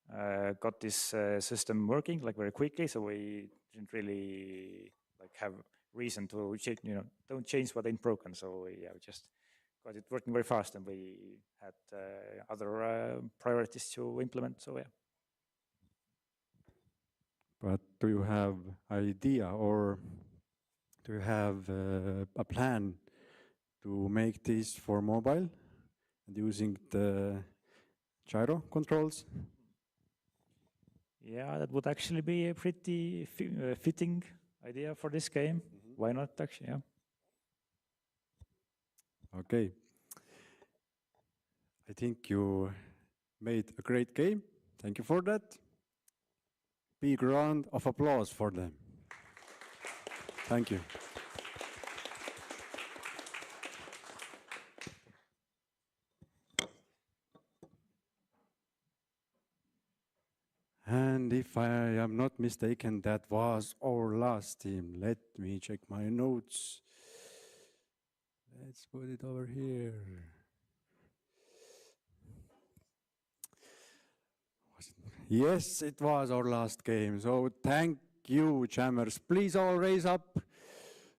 got this system working like very quickly, so we didn't really like have reason to change. Don't change what ain't broken. So we just got it working very fast, and we had other priorities to implement. So yeah. But do you have idea or do you have a plan to make this for mobile and using the gyro controls? Yeah, that would actually be a pretty fitting idea for this game. Why not, actually? Yeah. Okay. I think you made a great game. Thank you for that. Big round of applause for them. Thank you. And if I am not mistaken, that was our last team. Let me check my notes. Let's put it over here. Yes, it was our last game. So thank you, jammers. Please all raise up